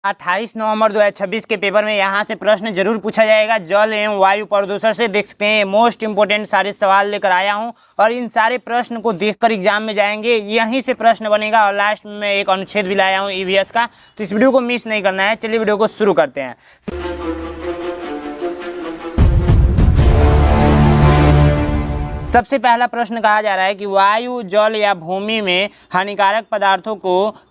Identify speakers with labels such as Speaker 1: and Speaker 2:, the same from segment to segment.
Speaker 1: 28 नवंबर 2026 के पेपर में यहाँ से प्रश्न जरूर पूछा जाएगा। जल एवं वायु प्रदूषण से देख सकते हैं मोस्ट इंपोर्टेंट सारे सवाल लेकर आया हूँ और इन सारे प्रश्न को देखकर एग्जाम में जाएंगे, यहीं से प्रश्न बनेगा। और लास्ट में एक अनुच्छेद भी लाया हूँ ईवीएस का, तो इस वीडियो को मिस नहीं करना है। चलिए वीडियो को शुरू करते हैं। सबसे पहला प्रश्न कहा जा रहा है कि वायु, जल या भूमि में हानिकारक पदार्थों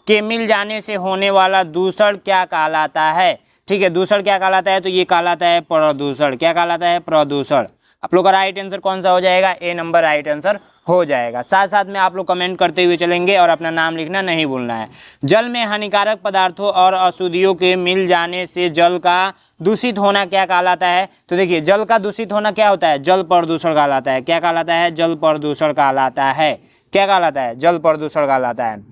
Speaker 1: के मिल जाने से होने वाला दूषण क्या कहलाता है। ठीक है, दूषण क्या कहलाता है, तो ये कहलाता है प्रदूषण। क्या कहलाता है? प्रदूषण। आप लोग का राइट आंसर कौन सा हो जाएगा? ए नंबर राइट आंसर हो जाएगा। साथ साथ में आप लोग कमेंट करते हुए चलेंगे और अपना नाम लिखना नहीं भूलना है। जल में हानिकारक पदार्थों और अशुद्धियों के मिल जाने से जल का दूषित होना क्या कहलाता है? तो देखिए, जल का दूषित होना क्या होता है? जल प्रदूषण कहलाता है। क्या कहलाता है? जल प्रदूषण कहलाता है। क्या कहलाता है? जल प्रदूषण कहलाता है।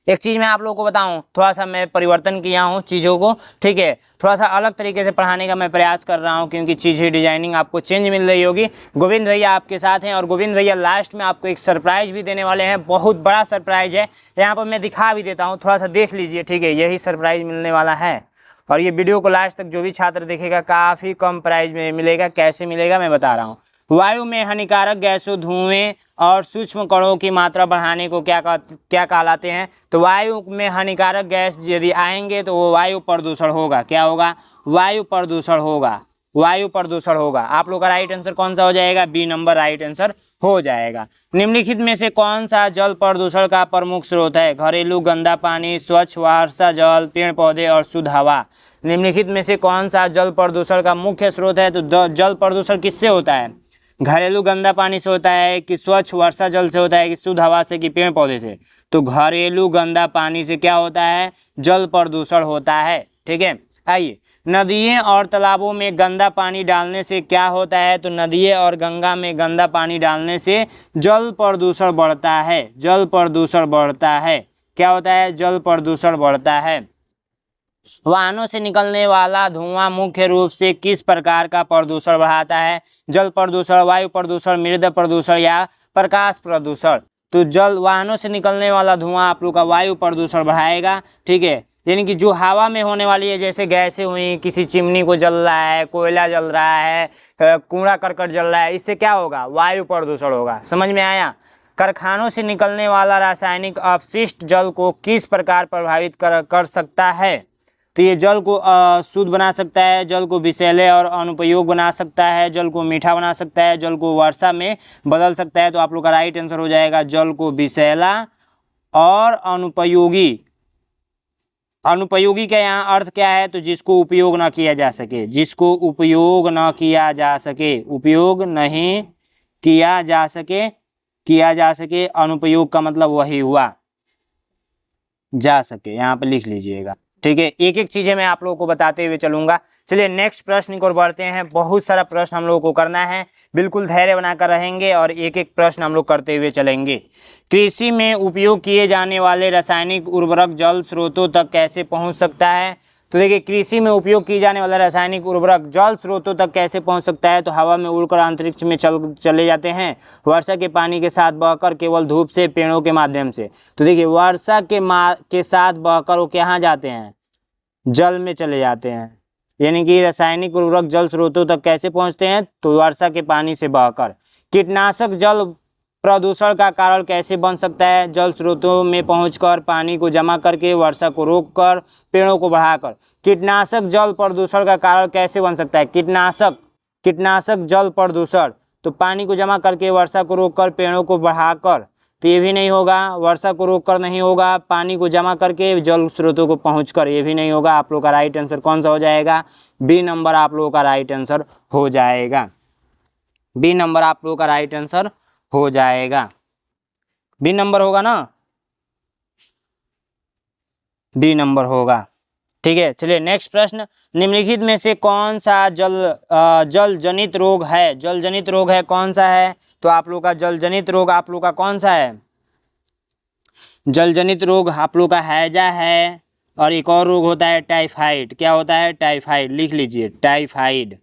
Speaker 1: एक चीज़ मैं आप लोगों को बताऊं, थोड़ा सा मैं परिवर्तन किया हूं चीज़ों को। ठीक है, थोड़ा सा अलग तरीके से पढ़ाने का मैं प्रयास कर रहा हूं, क्योंकि चीज़ें डिजाइनिंग आपको चेंज मिल रही होगी। गोविंद भैया आपके साथ हैं और गोविंद भैया लास्ट में आपको एक सरप्राइज भी देने वाले हैं। बहुत बड़ा सरप्राइज है, यहाँ पर मैं दिखा भी देता हूँ, थोड़ा सा देख लीजिए। ठीक है, यही सरप्राइज मिलने वाला है और ये वीडियो को लास्ट तक जो भी छात्र देखेगा काफ़ी कम प्राइस में मिलेगा। कैसे मिलेगा मैं बता रहा हूँ। वायु में हानिकारक गैसों, धुएं और सूक्ष्म कणों की मात्रा बढ़ाने को क्या कहलाते हैं? तो वायु में हानिकारक गैस यदि आएंगे तो वो वायु प्रदूषण होगा। क्या होगा? वायु प्रदूषण होगा। वायु प्रदूषण होगा। आप लोग का राइट आंसर कौन सा हो जाएगा? बी नंबर राइट आंसर हो जाएगा। निम्नलिखित में से कौन सा जल प्रदूषण का प्रमुख स्रोत है? घरेलू गंदा पानी, स्वच्छ वर्षा जल, पेड़ पौधे और शुद्ध हवा। निम्नलिखित में से कौन सा जल प्रदूषण का मुख्य स्रोत है? तो जल प्रदूषण किससे होता है? घरेलू गंदा पानी से होता है कि स्वच्छ वर्षा जल से होता है कि शुद्ध हवा से कि पेड़ पौधे से? तो घरेलू गंदा पानी से क्या होता है? जल प्रदूषण होता है। ठीक है, आइए। नदियों और तालाबों में गंदा पानी डालने से क्या होता है? तो नदियों और गंगा में गंदा पानी डालने से जल प्रदूषण बढ़ता है। जल प्रदूषण बढ़ता है। क्या होता है? जल प्रदूषण बढ़ता है। वाहनों से निकलने वाला धुआं मुख्य रूप से किस प्रकार का प्रदूषण बढ़ाता है? जल प्रदूषण, वायु प्रदूषण, मृदा प्रदूषण या प्रकाश प्रदूषण? तो जल वाहनों से निकलने वाला धुआं आप लोग का वायु प्रदूषण बढ़ाएगा। ठीक है, यानी कि जो हवा में होने वाली है, जैसे गैसें हुई, किसी चिमनी को जल रहा है, कोयला जल रहा है, कूड़ा करकट जल रहा है, इससे क्या होगा? वायु प्रदूषण होगा। समझ में आया? कारखानों से निकलने वाला रासायनिक अपशिष्ट जल को किस प्रकार प्रभावित कर सकता है? तो ये जल को शुद्ध बना सकता है, जल को विषैले और अनुपयोग बना सकता है, जल को मीठा बना सकता है, जल को वर्षा में बदल सकता है। तो आप लोग का राइट आंसर हो जाएगा जल को विषैला और अनुपयोगी। अनुपयोगी का यहाँ अर्थ क्या है? तो जिसको उपयोग न किया जा सके। जिसको उपयोग न किया जा सके, उपयोग नहीं किया जा सके, अनुपयोग का मतलब वही हुआ, जा सके। यहाँ पे लिख लीजिएगा। ठीक है, एक एक चीजें मैं आप लोगों को बताते हुए चलूंगा। चलिए नेक्स्ट प्रश्न की ओर बढ़ते हैं। बहुत सारा प्रश्न हम लोगों को करना है, बिल्कुल धैर्य बनाकर रहेंगे और एक एक प्रश्न हम लोग करते हुए चलेंगे। कृषि में उपयोग किए जाने वाले रासायनिक उर्वरक जल स्रोतों तक कैसे पहुंच सकता है? तो देखिए, कृषि में उपयोग किए जाने वाला रासायनिक उर्वरक जल स्रोतों तक कैसे पहुंच सकता है? तो हवा में उड़कर अंतरिक्ष में चले जाते हैं, वर्षा के पानी के साथ बहकर, केवल धूप से, पेड़ों के माध्यम से। तो देखिए, वर्षा के साथ बहकर वो कहाँ जाते हैं? जल में चले जाते हैं। यानी कि रासायनिक उर्वरक जल स्रोतों तक कैसे पहुंचते हैं? तो वर्षा के पानी से बहकर। कीटनाशक जल प्रदूषण का कारण कैसे बन सकता है? जल स्रोतों में पहुंचकर, पानी को जमा करके, वर्षा को रोककर, पेड़ों को बढ़ाकर। कीटनाशक जल प्रदूषण का कारण कैसे बन सकता है? कीटनाशक जल प्रदूषण, तो पानी को जमा करके, वर्षा को रोककर, पेड़ों को बढ़ाकर। तो ये भी नहीं होगा। वर्षा को रोककर नहीं होगा, पानी को जमा करके, जल स्रोतों को पहुंचकर, ये भी नहीं होगा। आप लोग का राइट आंसर कौन सा हो जाएगा? बी नंबर आप लोगों का राइट आंसर हो जाएगा। बी नंबर आप लोगों का राइट आंसर हो जाएगा। बी नंबर होगा ना? बी नंबर होगा। ठीक है, चलिए नेक्स्ट प्रश्न। निम्नलिखित में से कौन सा जल जनित रोग है? जल जनित रोग है कौन सा है? तो आप लोग का जल जनित रोग आप लोग का कौन सा है? जल जनित रोग आप लोग का हैजा है और एक और रोग होता है टाइफाइड। क्या होता है? टाइफाइड। लिख लीजिए, टाइफाइड।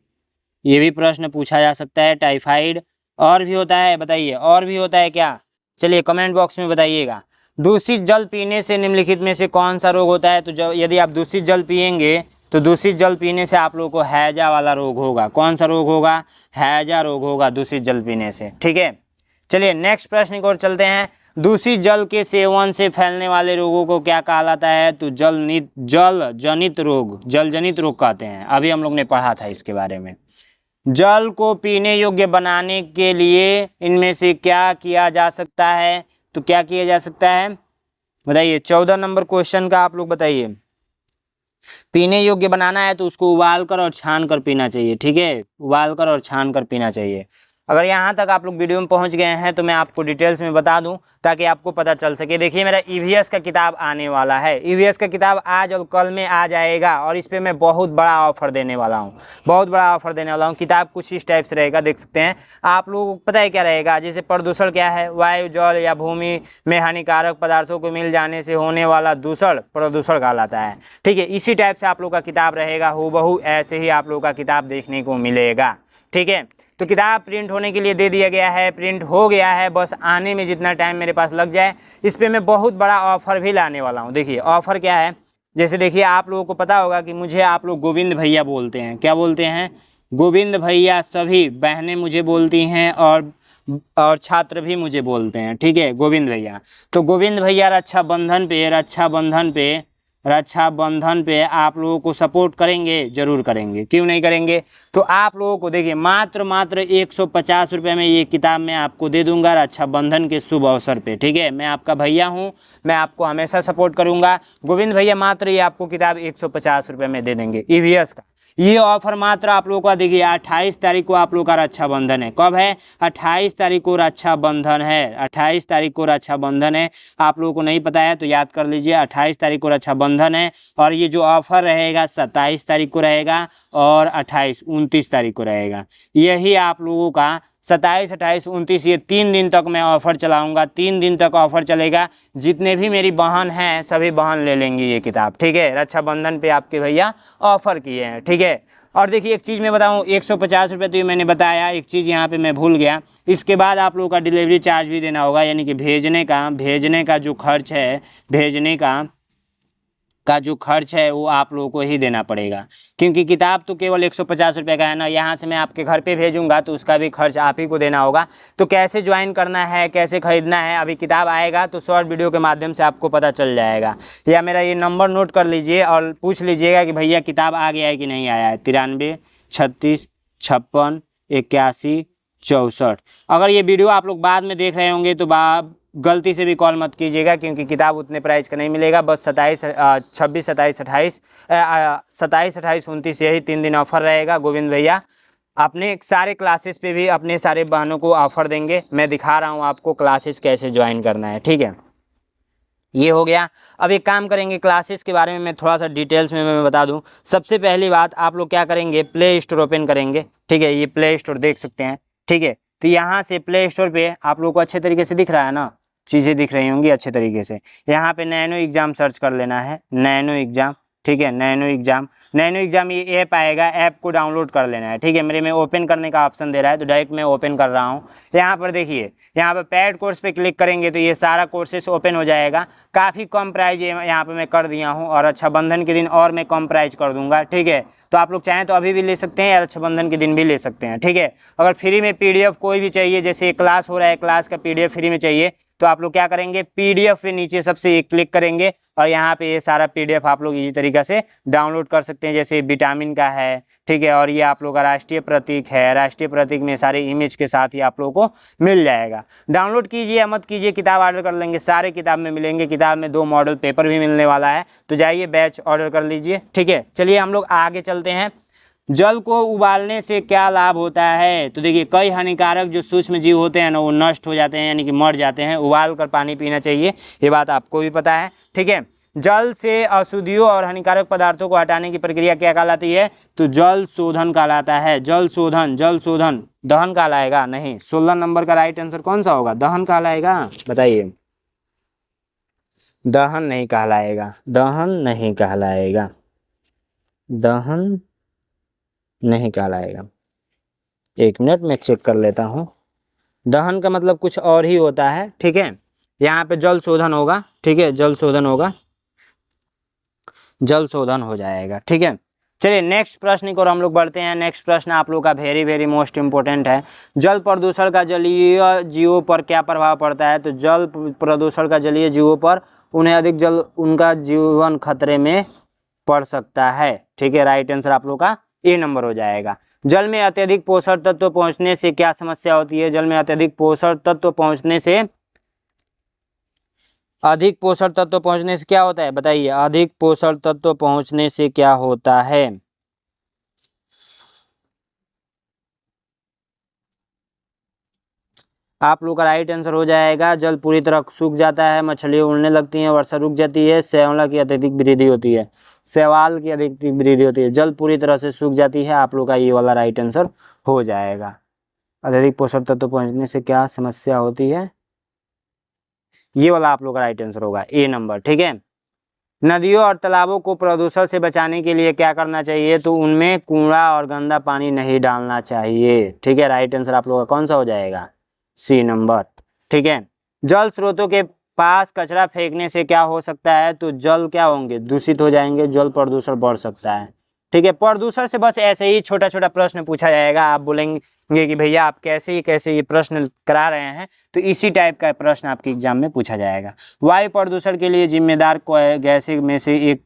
Speaker 1: ये भी प्रश्न पूछा जा सकता है, टाइफाइड। और भी होता है, बताइए और भी होता है क्या? चलिए कमेंट बॉक्स में बताइएगा। दूषित जल पीने से निम्नलिखित में से कौन सा रोग होता है? तो जब यदि आप दूषित जल पिएंगे तो दूषित जल पीने से आप लोगों को हैजा वाला रोग होगा। कौन सा रोग होगा? हैजा रोग होगा दूषित जल पीने से। ठीक है, चलिए नेक्स्ट प्रश्न की ओर चलते हैं। दूषित जल के सेवन से फैलने वाले रोगों को क्या कहा जाता है? तो जल जनित रोग कहते हैं। अभी हम लोग ने पढ़ा था इसके बारे में। जल को पीने योग्य बनाने के लिए इनमें से क्या किया जा सकता है? तो क्या किया जा सकता है बताइए? 14 नंबर क्वेश्चन का आप लोग बताइए। पीने योग्य बनाना है तो उसको उबाल कर और छान कर पीना चाहिए। ठीक है, उबाल कर और छान कर पीना चाहिए। अगर यहाँ तक आप लोग वीडियो में पहुँच गए हैं तो मैं आपको डिटेल्स में बता दूं ताकि आपको पता चल सके। देखिए मेरा ईवीएस का किताब आने वाला है। ईवीएस का किताब आज और कल में आ जाएगा और इस पे मैं बहुत बड़ा ऑफर देने वाला हूँ, बहुत बड़ा ऑफर देने वाला हूँ। किताब कुछ इस टाइप से रहेगा, देख सकते हैं आप लोग। पता है क्या रहेगा? जैसे प्रदूषण क्या है? वायु, जल या भूमि में हानिकारक पदार्थों को मिल जाने से होने वाला दूषण प्रदूषण कहलाता है। ठीक है, इसी टाइप से आप लोग का किताब रहेगा, हूबहू ऐसे ही आप लोग का किताब देखने को मिलेगा। ठीक है, तो किताब प्रिंट होने के लिए दे दिया गया है, प्रिंट हो गया है, बस आने में जितना टाइम मेरे पास लग जाए। इस पे मैं बहुत बड़ा ऑफर भी लाने वाला हूँ। देखिए ऑफर क्या है, जैसे देखिए आप लोगों को पता होगा कि मुझे आप लोग गोविंद भैया बोलते हैं। क्या बोलते हैं? गोविंद भैया। सभी बहनें मुझे बोलती हैं और छात्र भी मुझे बोलते हैं। ठीक है, गोविंद भैया। तो गोविंद भैया रक्षाबंधन पे आप लोगों को सपोर्ट करेंगे? जरूर करेंगे, क्यों नहीं करेंगे। तो आप लोगों को देखिए मात्र 150 रुपये में ये किताब मैं आपको दे दूंगा रक्षाबंधन के शुभ अवसर पे। ठीक है, मैं आपका भैया हूँ, मैं आपको हमेशा सपोर्ट करूंगा। गोविंद भैया मात्र ये आपको किताब 150 रुपये में दे देंगे ईवीएस का। ये ऑफर मात्र आप लोगों का देखिए 28 तारीख को आप लोग का रक्षाबंधन है। कब है? 28 तारीख को रक्षाबंधन है। 28 तारीख को रक्षाबंधन है। आप लोगों को नहीं पता है तो याद कर लीजिए, 28 तारीख को रक्षाबंधन है। और ये जो ऑफर रहेगा 27 तारीख को रहेगा और 28, 29 तारीख को रहेगा। यही आप लोगों का 27, 28, 29 ये 3 दिन तक मैं ऑफ़र चलाऊंगा। 3 दिन तक ऑफ़र चलेगा। जितने भी मेरी बहन हैं सभी बहन ले लेंगी ये किताब। ठीक है, रक्षाबंधन पे आपके भैया ऑफ़र किए हैं। ठीक है, और देखिए एक चीज़ मैं बताऊं, 150 रुपये तो ये मैंने बताया। एक चीज़ यहाँ पे मैं भूल गया, इसके बाद आप लोगों का डिलीवरी चार्ज भी देना होगा, यानी कि भेजने का जो खर्च है, भेजने का जो खर्च है वो आप लोगों को ही देना पड़ेगा। क्योंकि किताब तो केवल 150 रुपये का है ना, यहाँ से मैं आपके घर पे भेजूंगा तो उसका भी खर्च आप ही को देना होगा। तो कैसे ज्वाइन करना है, कैसे ख़रीदना है, अभी किताब आएगा तो शॉर्ट वीडियो के माध्यम से आपको पता चल जाएगा। या मेरा ये नंबर नोट कर लीजिए और पूछ लीजिएगा कि भैया किताब आ गया है कि नहीं आया है। 93 36 56 81 64। अगर ये वीडियो आप लोग बाद में देख रहे होंगे तो गलती से भी कॉल मत कीजिएगा, क्योंकि किताब उतने प्राइस का नहीं मिलेगा। बस 26, 27, 28, 29 यही 3 दिन ऑफर रहेगा। गोविंद भैया अपने सारे क्लासेस पे भी अपने सारे बहनों को ऑफर देंगे। मैं दिखा रहा हूँ आपको क्लासेस कैसे ज्वाइन करना है। ठीक है, ये हो गया। अब एक काम करेंगे, क्लासेस के बारे में मैं थोड़ा सा डिटेल्स में मैं बता दूं। सबसे पहली बात आप लोग क्या करेंगे, प्ले स्टोर ओपन करेंगे। ठीक है, ये प्ले स्टोर देख सकते हैं। ठीक है, तो यहाँ से प्ले स्टोर पे आप लोग को अच्छे तरीके से दिख रहा है ना, चीज़ें दिख रही होंगी अच्छे तरीके से। यहाँ पे नैनो एग्ज़ाम सर्च कर लेना है, नैनो एग्ज़ाम। ठीक है, नैनो एग्ज़ाम ये ऐप आएगा, ऐप को डाउनलोड कर लेना है। ठीक है, मेरे में ओपन करने का ऑप्शन दे रहा है तो डायरेक्ट मैं ओपन कर रहा हूँ। यहाँ पर देखिए, यहाँ पर पेड कोर्स पे क्लिक करेंगे तो ये सारा कोर्सेस ओपन हो जाएगा। काफ़ी कम प्राइस यहाँ पे मैं कर दिया हूँ और रक्षाबंधन के दिन और मैं कम प्राइस कर दूंगा। ठीक है, तो आप लोग चाहें तो अभी भी ले सकते हैं या रक्षाबंधन के दिन भी ले सकते हैं। ठीक है, अगर फ्री में PDF कोई भी चाहिए, जैसे क्लास हो रहा है, क्लास का PDF फ्री में चाहिए तो आप लोग क्या करेंगे, PDF पे नीचे सबसे एक क्लिक करेंगे और यहाँ पे ये सारा PDF आप लोग इसी तरीके से डाउनलोड कर सकते हैं। जैसे विटामिन का है, ठीक है, और ये आप लोग का राष्ट्रीय प्रतीक है। राष्ट्रीय प्रतीक में सारे इमेज के साथ ही आप लोगों को मिल जाएगा। डाउनलोड कीजिए या मत कीजिए, किताब ऑर्डर कर लेंगे, सारे किताब में मिलेंगे। किताब में 2 मॉडल पेपर भी मिलने वाला है, तो जाइए बैच ऑर्डर कर लीजिए। ठीक है, चलिए हम लोग आगे चलते हैं। जल को उबालने से क्या लाभ होता है? तो देखिए कई हानिकारक जो सूक्ष्म जीव होते हैं ना वो नष्ट हो जाते हैं, यानी कि मर जाते हैं। उबाल कर पानी पीना चाहिए, ये बात आपको भी पता है। ठीक है, जल से अशुद्धियों और हानिकारक पदार्थों को हटाने की प्रक्रिया क्या कहलाती है? तो जल शोधन कहलाता है। जल शोधन दहन कहलाएगा नहीं। 16 नंबर का राइट आंसर कौन सा होगा? दहन कहलाएगा। बताइए, दहन नहीं कहलाएगा, दहन नहीं कहलाएगा, दहन नहीं कहलाएगा। 1 मिनट में चेक कर लेता हूँ। दहन का मतलब कुछ और ही होता है। ठीक है, यहाँ पे जल शोधन होगा, ठीक है, जल शोधन होगा, जल शोधन हो जाएगा, ठीक है। चलिए नेक्स्ट प्रश्न की ओर हम लोग बढ़ते हैं। नेक्स्ट प्रश्न आप लोग का वेरी वेरी मोस्ट इंपॉर्टेंट है। जल प्रदूषण का जलीय जीवों पर क्या प्रभाव पड़ता है? तो जल प्रदूषण का जलीय जीवों पर उन्हें अधिक जल, उनका जीवन खतरे में पड़ सकता है, ठीक है। राइट आंसर आप लोग का ए नंबर हो जाएगा। जल में अत्यधिक पोषक तत्व पहुंचने से क्या समस्या होती है? जल में अत्यधिक पोषक तत्व पहुंचने से, अधिक पोषक तत्व पहुंचने से क्या होता है बताइए? अधिक पोषक तत्व पहुंचने से क्या होता है? आप लोग का राइट आंसर हो जाएगा, जल पूरी तरह सूख जाता है, मछलियां उड़ने लगती हैं, वर्षा रुक जाती है, शैवाल की अत्यधिक वृद्धि होती है, शैवाल की अधिक वृद्धि होती है, जल पूरी तरह से सूख जाती है। आप लोग का ये वाला राइट आंसर हो जाएगा। अत्यधिक पोषक तत्व पहुंचने से क्या समस्या होती है, ये वाला आप लोग का राइट आंसर होगा, ए नंबर, ठीक है। नदियों और तालाबों को प्रदूषण से बचाने के लिए क्या करना चाहिए? तो उनमें कूड़ा और गंदा पानी नहीं डालना चाहिए, ठीक है। राइट आंसर आप लोग का कौन सा हो जाएगा? सी नंबर, ठीक है। जल स्रोतों के पास कचरा फेंकने से क्या हो सकता है? तो जल क्या होंगे? दूषित हो जाएंगे, जल प्रदूषण बढ़ सकता है, ठीक है। प्रदूषण से बस ऐसे ही छोटा छोटा प्रश्न पूछा जाएगा। आप बोलेंगे कि भैया आप कैसे ये प्रश्न करा रहे हैं, तो इसी टाइप का प्रश्न आपके एग्जाम में पूछा जाएगा। वायु प्रदूषण के लिए जिम्मेदार गैस में से एक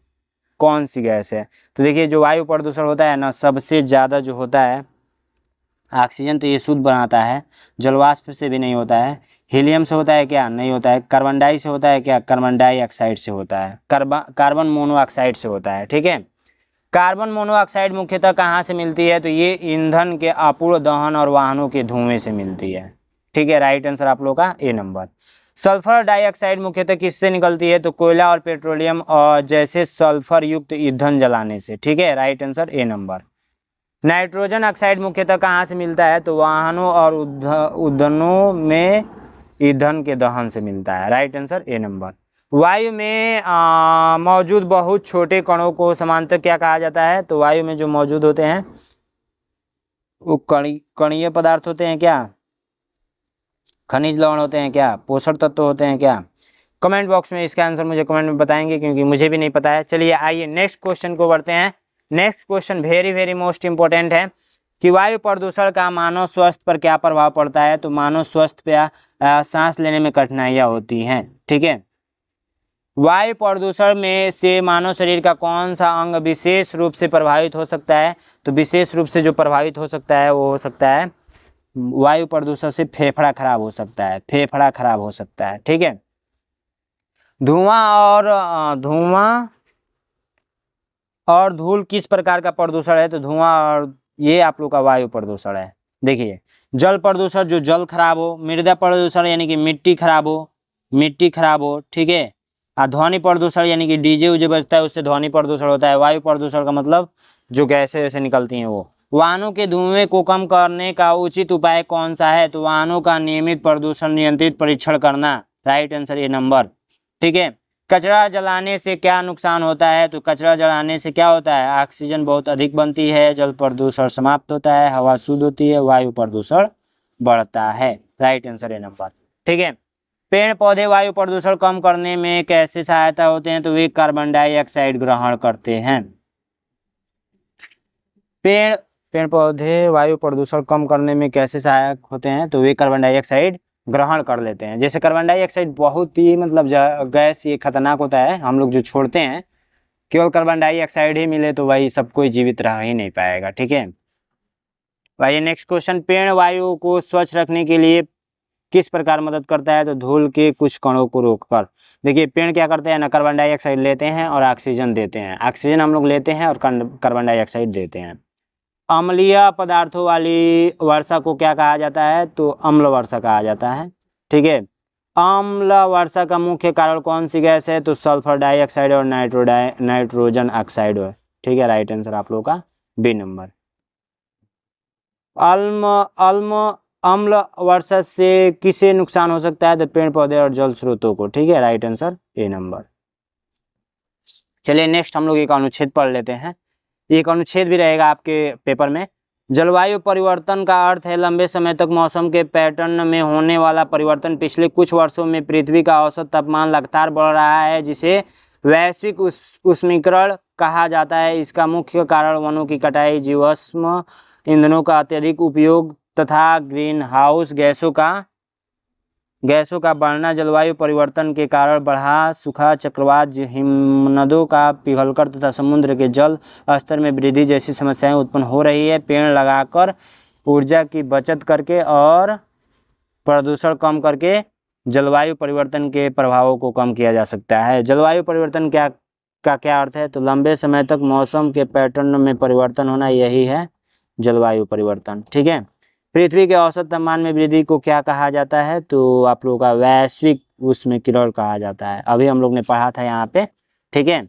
Speaker 1: कौन सी गैस है? तो देखिए जो वायु प्रदूषण होता है ना, सबसे ज़्यादा जो होता है ऑक्सीजन, तो ये शुद्ध बनाता है, जलवाष्प से भी नहीं होता है, हीलियम से होता है क्या? नहीं होता है। कार्बन डाई से होता है क्या? कार्बन डाइऑक्साइड से होता है, कार्बन मोनोऑक्साइड से होता है, ठीक है। कार्बन मोनोऑक्साइड मुख्यतः कहाँ से मिलती है? तो ये ईंधन के अपूर्ण दहन और वाहनों के धुएं से मिलती है, ठीक है। राइट आंसर आप लोग का ए नंबर। सल्फर डाइऑक्साइड मुख्यतः किससे निकलती है? तो कोयला और पेट्रोलियम और जैसे सल्फर युक्त ईंधन जलाने से, ठीक है। Right answer A number. Nitrogen oxide मुख्यतः कहाँ से मिलता है? तो वाहनों और उद्यानों में ईंधन के दहन से मिलता है। Right answer A number. वायु में मौजूद बहुत छोटे कणों को समांतर क्या कहा जाता है? तो वायु में जो मौजूद होते हैं वो कणीय पदार्थ होते हैं क्या? खनिज लवण होते हैं क्या? पोषक तत्व होते हैं क्या? कमेंट बॉक्स में इसका आंसर मुझे कमेंट में बताएंगे, क्योंकि मुझे भी नहीं पता है। चलिए आइए नेक्स्ट क्वेश्चन को बढ़ते हैं। Next question very very most important है कि वायु प्रदूषण का मानव स्वास्थ्य पर क्या प्रभाव पड़ता है? तो मानव स्वास्थ्य पे सांस लेने में कठिनाइयाँ होती हैं, ठीक है। वायु प्रदूषण में से मानव शरीर का कौन सा अंग विशेष रूप से प्रभावित हो सकता है? तो विशेष रूप से जो प्रभावित हो सकता है वो हो सकता है वायु प्रदूषण से फेफड़ा खराब हो सकता है, फेफड़ा खराब हो सकता है, ठीक है। धुआं और धूल किस प्रकार का प्रदूषण है? तो धुआं और ये आप लोग का वायु प्रदूषण है। देखिए जल प्रदूषण जो जल खराब हो, मृदा प्रदूषण यानी कि मिट्टी खराब हो, ठीक है। ध्वनि प्रदूषण यानी कि डीजे उजे बजता है उससे ध्वनि प्रदूषण होता है। वायु प्रदूषण का मतलब जो गैसें वैसे निकलती हैं वो। वाहनों के धुएं को कम करने का उचित उपाय कौन सा है? तो वाहनों का नियमित प्रदूषण नियंत्रित परीक्षण करना। राइट आंसर ए नंबर, ठीक है। कचरा जलाने से क्या नुकसान होता है? तो कचरा जलाने से क्या होता है? ऑक्सीजन बहुत अधिक बनती है, जल प्रदूषण समाप्त होता है, हवा शुद्ध होती है, वायु प्रदूषण बढ़ता है। राइट आंसर ए नंबर, ठीक है। पेड़ पौधे वायु प्रदूषण कम करने में कैसे सहायता होते हैं? तो वे कार्बन डाइऑक्साइड ग्रहण करते हैं। पेड़ पौधे वायु प्रदूषण कम करने में कैसे सहायक होते हैं? तो वे कार्बन डाइऑक्साइड ग्रहण कर लेते हैं। जैसे कार्बन डाइऑक्साइड बहुत ही मतलब गैस ये खतरनाक होता है, हम लोग जो छोड़ते हैं, केवल कार्बन डाइऑक्साइड ही मिले तो भाई सब कोई जीवित रह ही नहीं पाएगा, ठीक है भाई। नेक्स्ट क्वेश्चन, पेड़ वायु को स्वच्छ रखने के लिए किस प्रकार मदद करता है? तो धूल के कुछ कणों को रोककर। देखिए पेड़ क्या करते हैं ना, कार्बन डाइऑक्साइड लेते हैं और ऑक्सीजन देते हैं। ऑक्सीजन हम लोग लेते हैं और कार्बन डाइऑक्साइड देते हैं। अम्लीय पदार्थों वाली वर्षा को क्या कहा जाता है? तो अम्ल वर्षा कहा जाता है, ठीक है। अम्ल वर्षा का मुख्य कारण कौन सी गैस है? तो सल्फर डाइऑक्साइड और नाइट्रोजन ऑक्साइड है, ठीक है। राइट आंसर आप लोगों का बी नंबर। अम्ल वर्षा से किसे नुकसान हो सकता है? तो पेड़ पौधे और जल स्रोतों को, ठीक है। Right answer A number. चलिए नेक्स्ट हम लोग एक अनुच्छेद पढ़ लेते हैं। एक अनुच्छेद भी रहेगा आपके पेपर में। जलवायु परिवर्तन का अर्थ है लंबे समय तक मौसम के पैटर्न में होने वाला परिवर्तन। पिछले कुछ वर्षों में पृथ्वी का औसत तापमान लगातार बढ़ रहा है, जिसे वैश्विक उष्मीकरण कहा जाता है। इसका मुख्य कारण वनों की कटाई, जीवाश्म ईंधनों का अत्यधिक उपयोग तथा ग्रीन हाउस गैसों का बढ़ना। जलवायु परिवर्तन के कारण बढ़ा सूखा, चक्रवात, हिमनदों का पिघलकर तथा समुद्र के जल स्तर में वृद्धि जैसी समस्याएं उत्पन्न हो रही है। पेड़ लगाकर, ऊर्जा की बचत करके और प्रदूषण कम करके जलवायु परिवर्तन के प्रभावों को कम किया जा सकता है। जलवायु परिवर्तन क्या अर्थ है? तो लंबे समय तक मौसम के पैटर्न में परिवर्तन होना, यही है जलवायु परिवर्तन। ठीक है। पृथ्वी के औसत तापमान में वृद्धि को क्या कहा जाता है? तो आप लोगों का वैश्विक उष्मीकरण कहा जाता है। अभी हम लोग ने पढ़ा था यहाँ पे। ठीक है।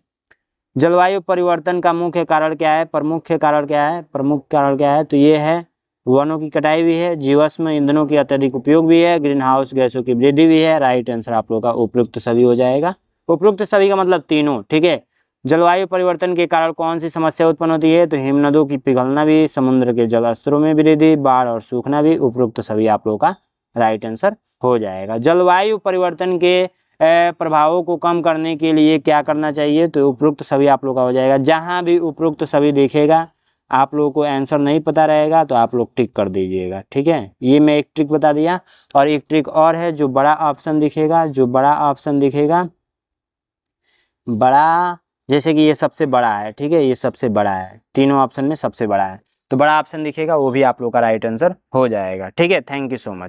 Speaker 1: जलवायु परिवर्तन का मुख्य कारण क्या है? प्रमुख कारण क्या है? तो ये है वनों की कटाई भी है, जीवाश्म ईंधनों की अत्यधिक उपयोग भी है, ग्रीन हाउस गैसों की वृद्धि भी है। राइट आंसर आप लोगों का उपरोक्त सभी हो जाएगा। उपरोक्त सभी का मतलब तीनों। ठीक है। जलवायु परिवर्तन के कारण कौन सी समस्या उत्पन्न होती है? तो हिमनदों की पिघलना भी, समुद्र के जल स्तरों में वृद्धि, बाढ़ और सूखना भी। उपरोक्त सभी आप लोगों का राइट आंसर हो जाएगा। जलवायु परिवर्तन के प्रभावों को कम करने के लिए क्या करना चाहिए? तो उपरोक्त सभी आप लोगों का हो जाएगा। जहां भी उपरोक्त सभी दिखेगा, आप लोगों को आंसर नहीं पता रहेगा तो आप लोग टिक कर दीजिएगा। ठीक है। ये मैं एक ट्रिक बता दिया, और एक ट्रिक और है। जो बड़ा ऑप्शन दिखेगा, बड़ा, जैसे कि ये सबसे बड़ा है। ठीक है। ये सबसे बड़ा है, तीनों ऑप्शन में सबसे बड़ा है, तो बड़ा ऑप्शन दिखेगा, वो भी आप लोग का राइट आंसर हो जाएगा। ठीक है। Thank you so much.